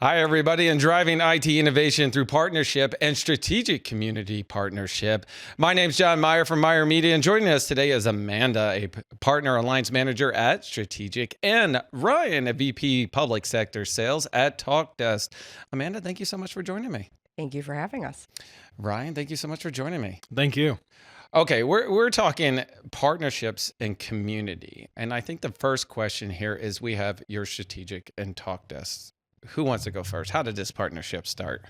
Hi, everybody, and driving IT innovation through partnership and strategic community partnership. My name's Jon Myer from Myer Media, and joining us today is Amanda, a partner alliance manager at Strategic, and Ryan, a VP public sector sales at Talkdesk. Amanda, thank you so much for joining me. Thank you for having us. Ryan, thank you so much for joining me. Thank you. Okay, we're talking partnerships and community, and I think the first question here is we have your Strategic and Talkdesk. Who wants to go first? How did this partnership start?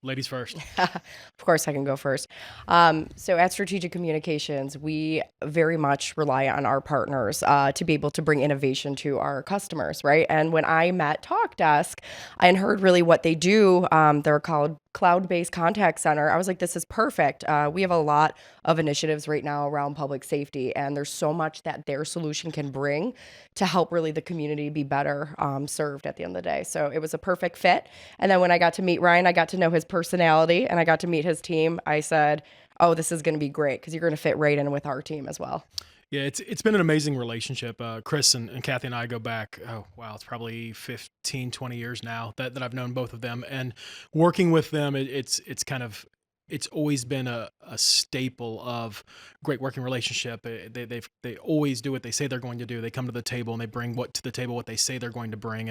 Ladies first. Of course, I can go first. So at Strategic Communications, we very much rely on our partners to be able to bring innovation to our customers, right? And when I met Talkdesk and heard really what they do, they're called cloud-based contact center. I was like, this is perfect. We have a lot of initiatives right now around public safety, and there's so much that their solution can bring to help really the community be better served at the end of the day. So it was a perfect fit. And then when I got to meet Ryan, I got to know his personality and I got to meet his team. I said, oh, this is going to be great because you're going to fit right in with our team as well. Yeah, it's been an amazing relationship. Chris and Kathy and I go back, it's probably 15, 20 years now that I've known both of them. And working with them, it's always been a staple of great working relationship. They always do what they say they're going to do. They come to the table and they bring to the table what they say they're going to bring.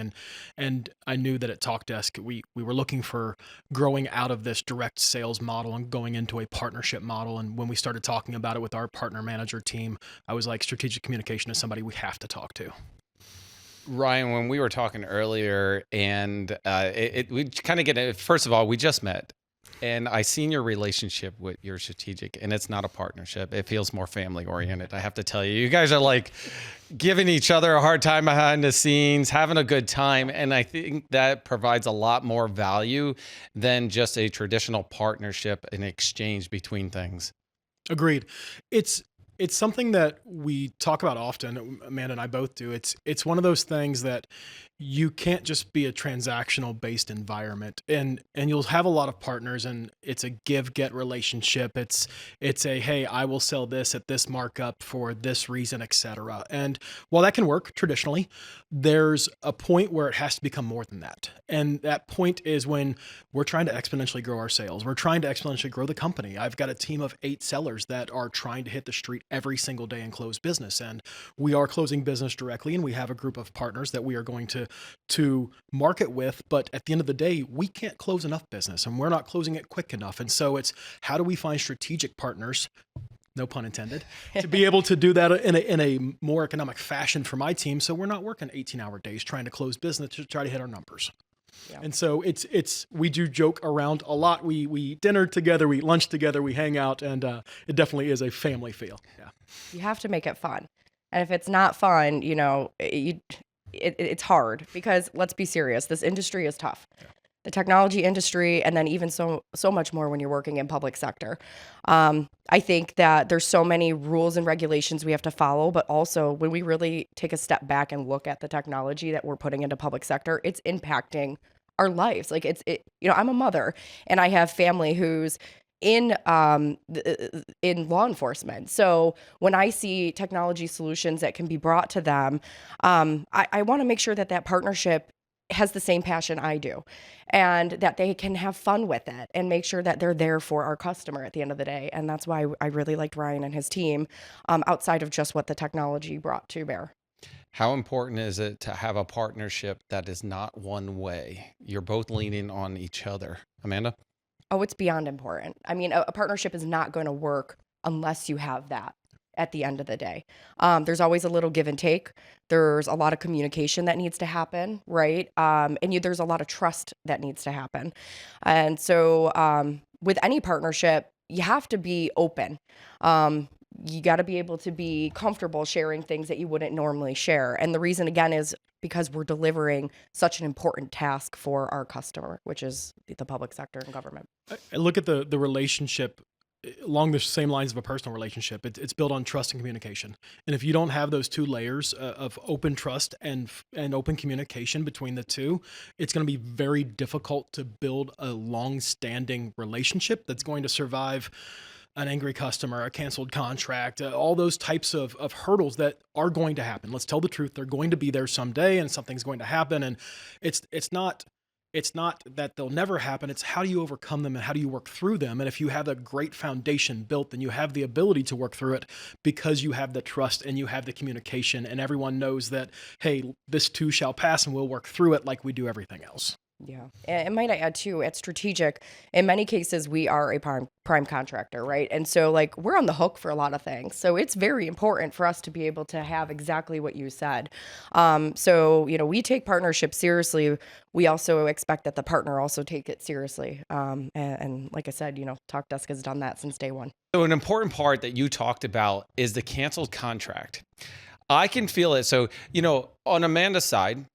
And I knew that at Talkdesk we were looking for growing out of this direct sales model and going into a partnership model. And when we started talking about it with our partner manager team, I was like, strategic communication is somebody we have to talk to. Ryan, when we were talking earlier, and we kind of get it. First of all, we just met. And I seen your relationship with your Strategic, and it's not a partnership. It feels more family oriented. I have to tell you, you guys are like giving each other a hard time behind the scenes, having a good time. And I think that provides a lot more value than just a traditional partnership and exchange between things. Agreed. It's something that we talk about often. Amanda and I both do. It's one of those things that you can't just be a transactional based environment, and you'll have a lot of partners, and it's a give-get relationship. It's a, hey, I will sell this at this markup for this reason, etc. And while that can work traditionally, there's a point where it has to become more than that. And that point is when we're trying to exponentially grow our sales. We're trying to exponentially grow the company. I've got a team of 8 sellers that are trying to hit the street every single day and close business. And we are closing business directly, and we have a group of partners that we are going to market with. But at the end of the day, we can't close enough business, and we're not closing it quick enough. And so it's, how do we find strategic partners, no pun intended, to be able to do that in a more economic fashion for my team, so we're not working 18-hour days trying to close business to try to hit our numbers. Yeah. And so we do joke around a lot. We dinner together, we lunch together, we hang out, and it definitely is a family feel. Yeah. You have to make it fun. And if it's not fun, it's hard, because let's be serious, this industry is tough. Yeah. The technology industry, and then even so much more when you're working in public sector. I think that there's so many rules and regulations we have to follow, but also when we really take a step back and look at the technology that we're putting into public sector, it's impacting our lives. Like I'm a mother, and I have family who's in law enforcement. So when I see technology solutions that can be brought to them, I want to make sure that partnership has the same passion I do, and that they can have fun with it and make sure that they're there for our customer at the end of the day. And that's why I really liked Ryan and his team, outside of just what the technology brought to bear. How important is it to have a partnership that is not one way? You're both leaning on each other. Amanda? Oh, it's beyond important. I mean, a partnership is not going to work unless you have that at the end of the day. There's always a little give and take. There's a lot of communication that needs to happen, right? And there's a lot of trust that needs to happen. And so with any partnership, you have to be open. You got to be able to be comfortable sharing things that you wouldn't normally share. And the reason, again, is because we're delivering such an important task for our customer, which is the public sector and government. I look at the relationship along the same lines of a personal relationship. It's built on trust and communication. And if you don't have those two layers of open trust and open communication between the two, it's going to be very difficult to build a long-standing relationship that's going to survive an angry customer, a canceled contract, all those types of hurdles that are going to happen. Let's tell the truth. They're going to be there someday, and something's going to happen. And it's not it's not that they'll never happen. It's how do you overcome them and how do you work through them? And if you have a great foundation built, then you have the ability to work through it because you have the trust and you have the communication and everyone knows that, hey, this too shall pass and we'll work through it like we do everything else. Yeah. And might I add too, at Strategic, in many cases, we are a prime contractor, right? And so like we're on the hook for a lot of things. So it's very important for us to be able to have exactly what you said. So, we take partnership seriously. We also expect that the partner also take it seriously. And like I said, Talkdesk has done that since day one. So an important part that you talked about is the canceled contract. I can feel it. So, on Amanda's side,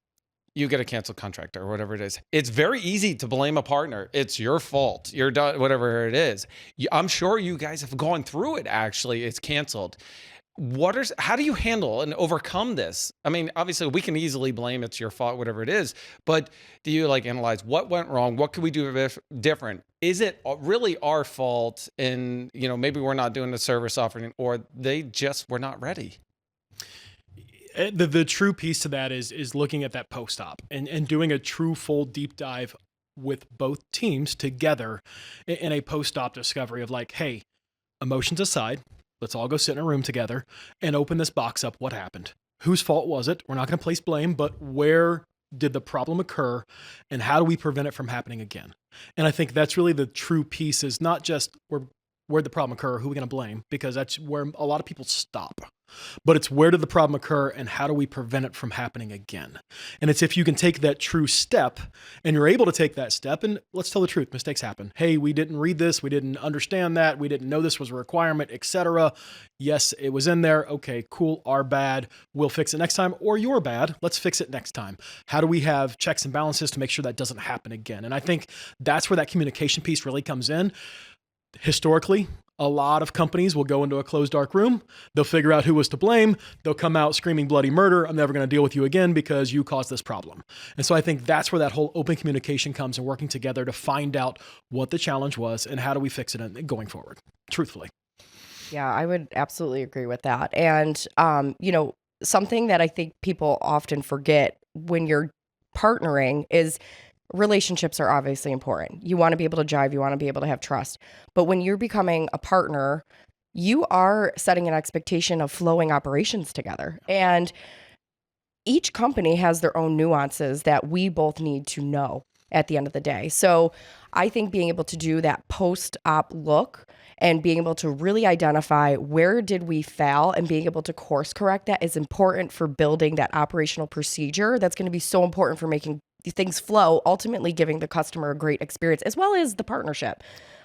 you get a canceled contract or whatever it is. It's very easy to blame a partner. It's your fault. You're done, whatever it is. I'm sure you guys have gone through it. Actually, it's canceled. How do you handle and overcome this? I mean, obviously we can easily blame it's your fault, whatever it is, but do you analyze what went wrong? What could we do different? Is it really our fault? And, maybe we're not doing the service offering or they just were not ready. The true piece to that is looking at that post-op and doing a true full deep dive with both teams together in a post-op discovery of like, hey, emotions aside, let's all go sit in a room together and open this box up. What happened? Whose fault was it? We're not going to place blame, but where did the problem occur and how do we prevent it from happening again? And I think that's really the true piece is not just where'd the problem occur, who are we going to blame? Because that's where a lot of people stop. But it's where did the problem occur and how do we prevent it from happening again? And it's if you can take that true step and you're able to take that step and let's tell the truth, mistakes happen. Hey, we didn't read this. We didn't understand that. We didn't know this was a requirement, etc. Yes, it was in there. Okay, cool. Our bad. We'll fix it next time. Or your bad. Let's fix it next time. How do we have checks and balances to make sure that doesn't happen again? And I think that's where that communication piece really comes in. Historically, a lot of companies will go into a closed dark room. They'll figure out who was to blame. They'll come out screaming bloody murder. I'm never going to deal with you again because you caused this problem. And so I think that's where that whole open communication comes and working together to find out what the challenge was and how do we fix it going forward, truthfully. Yeah, I would absolutely agree with that. And, something that I think people often forget when you're partnering is relationships are obviously important. You want to be able to jive. You want to be able to have trust. But when you're becoming a partner, you are setting an expectation of flowing operations together. And each company has their own nuances that we both need to know at the end of the day. So I think being able to do that post-op look and being able to really identify where did we fail and being able to course correct that is important for building that operational procedure. That's going to be so important for making things flow, ultimately giving the customer a great experience as well as the partnership.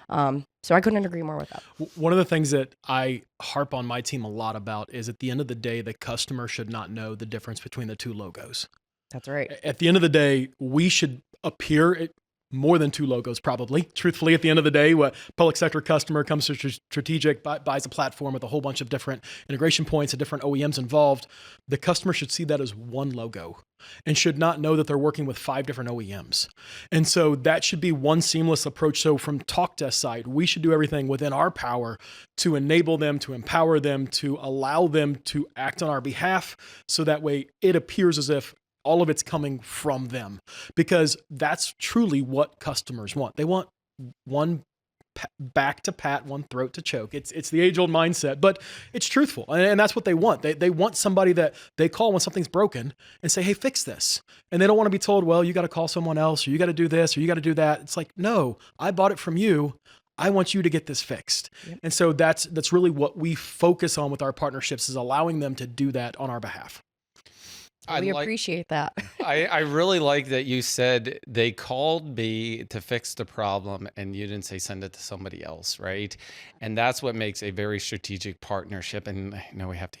So I couldn't agree more with that. One of the things that I harp on my team a lot about is at the end of the day, the customer should not know the difference between the two logos. That's right. At the end of the day, we should appear more than two logos, probably. Truthfully, at the end of the day, what public sector customer comes to Strategic, buys a platform with a whole bunch of different integration points and different OEMs involved. The customer should see that as one logo and should not know that they're working with 5 different OEMs. And so that should be one seamless approach. So from Talkdesk side, we should do everything within our power to enable them, to empower them, to allow them to act on our behalf. So that way it appears as if all of it's coming from them, because that's truly what customers want. They want one back to pat, one throat to choke. It's the age-old mindset, but it's truthful. And that's what they want. They want somebody that they call when something's broken and say, hey, fix this. And they don't want to be told, well, you got to call someone else, or you got to do this, or you got to do that. It's like, no, I bought it from you. I want you to get this fixed. Yep. And so that's really what we focus on with our partnerships, is allowing them to do that on our behalf. We appreciate that. I really like that you said they called me to fix the problem and you didn't say send it to somebody else, right? And that's what makes a very strategic partnership. And I know we have to,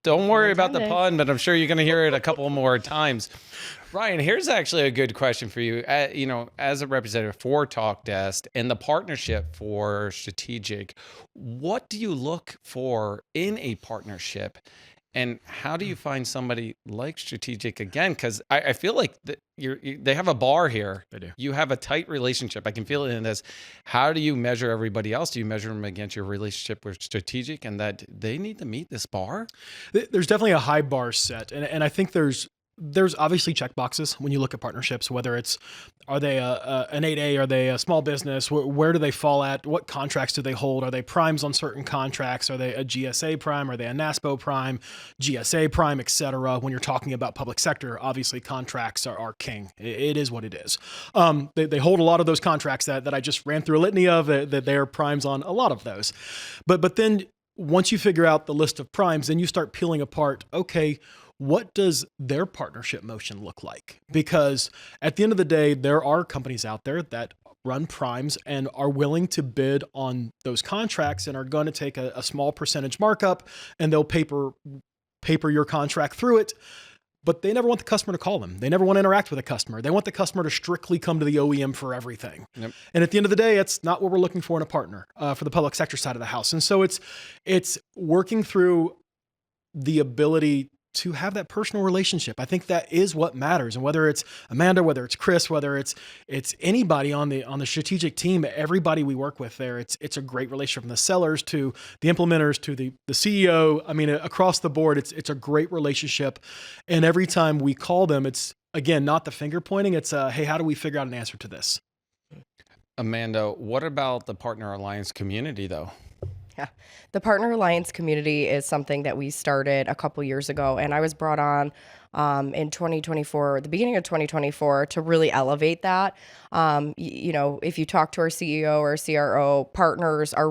don't worry about the pun, but I'm sure you're going to hear it a couple more times. Ryan, here's actually a good question for you. As a representative for Talkdesk and the partnership for Strategic, what do you look for in a partnership? And how do you find somebody like Strategic again? Because I feel like they have a bar here. They do. You have a tight relationship. I can feel it in this. How do you measure everybody else? Do you measure them against your relationship with Strategic and that they need to meet this bar? There's definitely a high bar set. And I think there's there's obviously check boxes when you look at partnerships, whether it's, are they an 8A? Are they a small business? Where do they fall at? What contracts do they hold? Are they primes on certain contracts? Are they a GSA prime? Are they a NASPO prime, GSA prime, et cetera? When you're talking about public sector, obviously contracts are king. It is what it is. They hold a lot of those contracts that I just ran through a litany of, that they are primes on a lot of those. But then once you figure out the list of primes, then you start peeling apart, okay, what does their partnership motion look like? Because at the end of the day, there are companies out there that run primes and are willing to bid on those contracts and are going to take a small percentage markup, and they'll paper your contract through it. But they never want the customer to call them. They never want to interact with a customer. They want the customer to strictly come to the OEM for everything. Yep. And at the end of the day, it's not what we're looking for in a partner for the public sector side of the house. And so it's working through the ability to have that personal relationship. I think that is what matters. And whether it's Amanda, whether it's Chris, whether it's anybody on the strategic team, everybody we work with there, it's a great relationship, from the sellers to the implementers to the CEO. I mean, across the board, it's a great relationship. And every time we call them, it's, again, not the finger pointing. It's hey, how do we figure out an answer to this? Amanda, what about the Partner Alliance community though? Yeah. The Partner Alliance community is something that we started a couple years ago, and I was brought on in 2024, the beginning of 2024, to really elevate that. If you talk to our CEO or CRO, partners are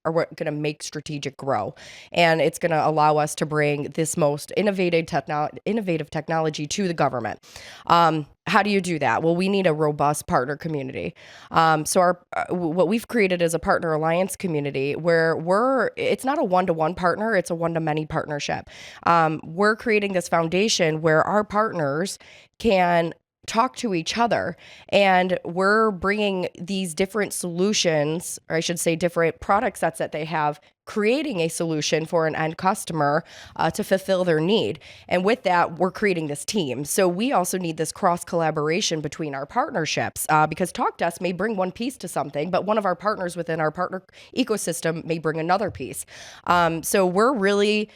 what going to make strategic grow, and it's going to allow us to bring this most innovative technology to the government. How do you do that? Well, we need a robust partner community. So what we've created is a Partner Alliance community where it's not a one-to-one partner, it's a one-to-many partnership. We're creating this foundation where our partners can talk to each other, and we're bringing these different solutions, or I should say different product sets that they have, creating a solution for an end customer to fulfill their need. And with that, we're creating this team. So we also need this cross collaboration between our partnerships, because Talkdesk may bring one piece to something, but one of our partners within our partner ecosystem may bring another piece. So we're really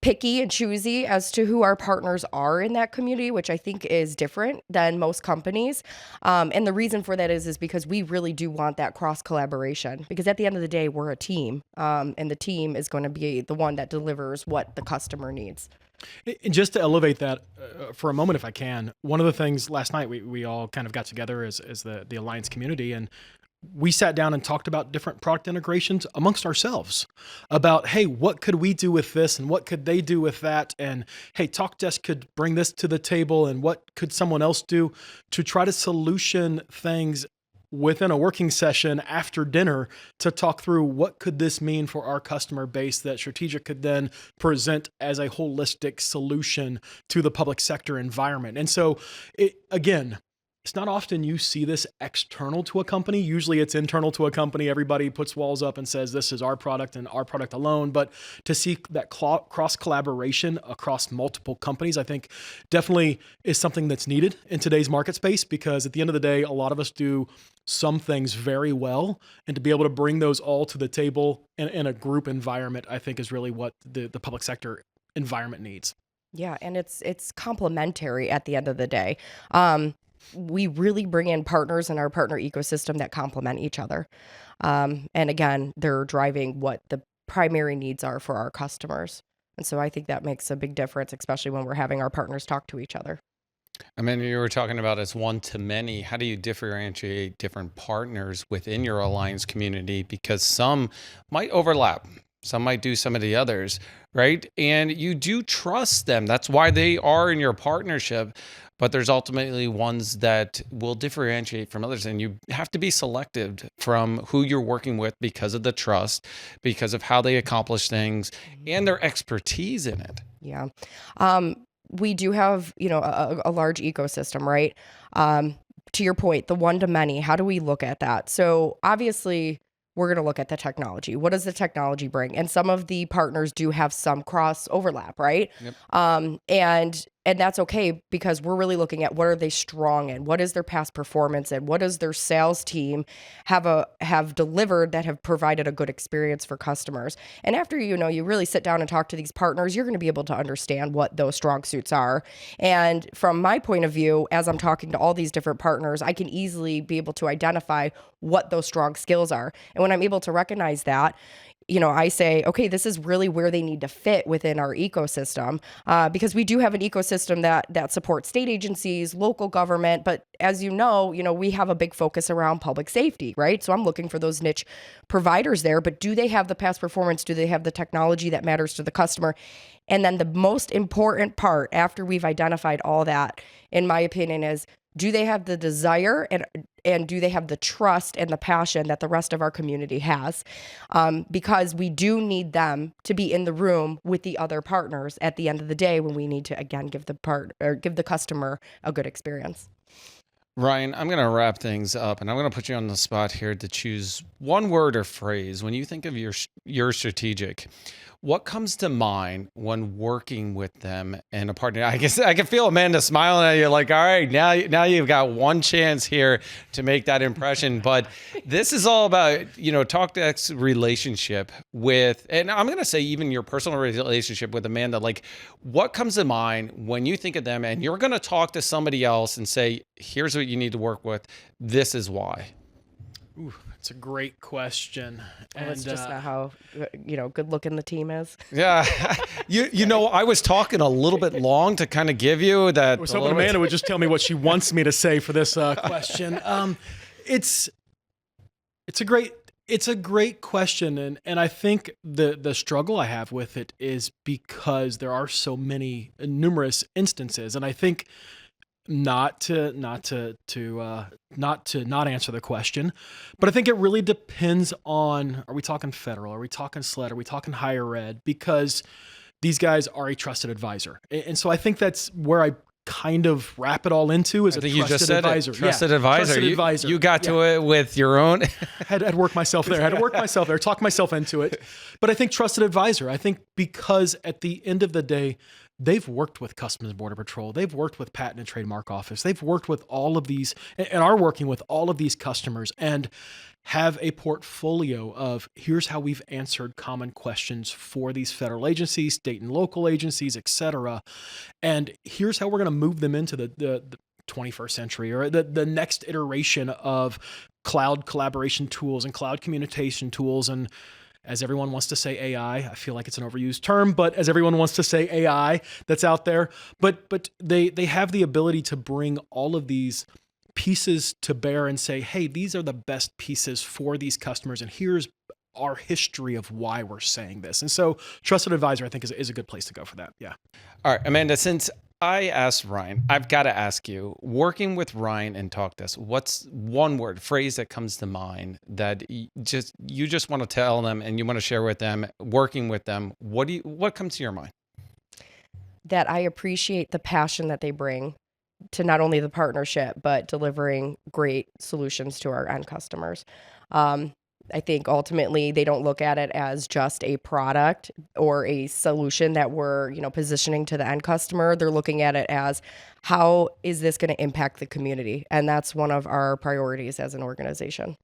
picky and choosy as to who our partners are in that community, which I think is different than most companies. And the reason for that is because we really do want that cross collaboration, because at the end of the day, we're a team, and the team is going to be the one that delivers what the customer needs. And just to elevate that for a moment, if I can, one of the things last night we all kind of got together as the Alliance community, and we sat down and talked about different product integrations amongst ourselves about, hey, what could we do with this and what could they do with that? And hey, Talkdesk could bring this to the table, and what could someone else do to try to solution things within a working session after dinner to talk through what could this mean for our customer base that Strategic could then present as a holistic solution to the public sector environment. And so again, it's not often you see this external to a company. Usually it's internal to a company. Everybody puts walls up and says, this is our product and our product alone. But to see that cross collaboration across multiple companies, I think definitely is something that's needed in today's market space, because at the end of the day, a lot of us do some things very well. And to be able to bring those all to the table in a group environment, I think is really what the public sector environment needs. Yeah, and it's complementary at the end of the day. We really bring in partners in our partner ecosystem that complement each other. And again, they're driving what the primary needs are for our customers. And so I think that makes a big difference, especially when we're having our partners talk to each other. I mean, you were talking about as one to many. How do you differentiate different partners within your alliance community? Because some might overlap. Some might do some of the others, right? And you do trust them. That's why they are in your partnership. But there's ultimately ones that will differentiate from others. And you have to be selective from who you're working with because of the trust, because of how they accomplish things, and their expertise in it. Yeah. We do have, a large ecosystem, right? To your point, the one to many, how do we look at that? So obviously, we're going to look at the technology. What does the technology bring? And some of the partners do have some cross overlap, right? Yep. And And that's okay, because we're really looking at what are they strong in, what is their past performance, and what does their sales team have delivered that have provided a good experience for customers. And after you really sit down and talk to these partners, you're going to be able to understand what those strong suits are. And from my point of view, as I'm talking to all these different partners, I can easily be able to identify what those strong skills are. And when I'm able to recognize that, I say, okay, this is really where they need to fit within our ecosystem, because we do have an ecosystem that supports state agencies, local government. But as we have a big focus around public safety, right? So I'm looking for those niche providers there. But do they have the past performance? Do they have the technology that matters to the customer? And then the most important part, after we've identified all that, in my opinion, is, do they have the desire and do they have the trust and the passion that the rest of our community has? Because we do need them to be in the room with the other partners at the end of the day, when we need to, again, give the customer a good experience. Ryan, I'm going to wrap things up, and I'm going to put you on the spot here to choose one word or phrase. When you think of your strategic, what comes to mind when working with them and a partner? I guess I can feel Amanda smiling at you like, all right, now you've got one chance here to make that impression. But this is all about, Talkdesk's relationship with, and I'm going to say even your personal relationship with Amanda. Like, what comes to mind when you think of them and you're going to talk to somebody else and say, here's what you need to work with. This is why. Ooh, it's a great question. And it's just not how, good looking the team is. Yeah. I was talking a little bit long to kind of give you that. I was hoping Amanda would just tell me what she wants me to say for this question. It's a great question. And I think the struggle I have with it is because there are so many numerous instances. And I think not to not answer the question, but I think it really depends on, are we talking federal? Are we talking SLED? Are we talking higher ed? Because these guys are a trusted advisor. And so I think that's where I kind of wrap it all into, is a trusted advisor. Trusted advisor. Trusted advisor. You got to it with your own. Had to work myself there. Talk myself into it. But I think trusted advisor. I think because at the end of the day, they've worked with Customs and Border Patrol. They've worked with Patent and Trademark Office. They've worked with all of these and are working with all of these customers and have a portfolio of, here's how we've answered common questions for these federal agencies, state and local agencies, et cetera. And here's how we're going to move them into the 21st century, or the next iteration of cloud collaboration tools and cloud communication tools. And as everyone wants to say AI, I feel like it's an overused term, but as everyone wants to say AI that's out there, but they have the ability to bring all of these pieces to bear and say, hey, these are the best pieces for these customers, and here's our history of why we're saying this. And so trusted advisor, I think, is a good place to go for that. Yeah. All right, Amanda, since I asked Ryan, I've got to ask you, working with Ryan and Talkdesk, what's one word, phrase that comes to mind that you just want to tell them and you want to share with them, working with them? What comes to your mind? That I appreciate the passion that they bring to not only the partnership, but delivering great solutions to our end customers. I think ultimately they don't look at it as just a product or a solution that we're, positioning to the end customer. They're looking at it as, how is this going to impact the community? And that's one of our priorities as an organization.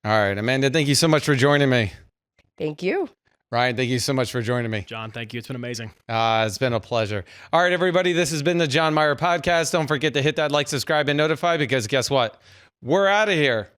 All right, Amanda, thank you so much for joining me. Thank you. Ryan, thank you so much for joining me. John, thank you. It's been amazing. It's been a pleasure. All right, everybody, this has been the Jon Myer Podcast. Don't forget to hit that like, subscribe, and notify, because guess what? We're out of here.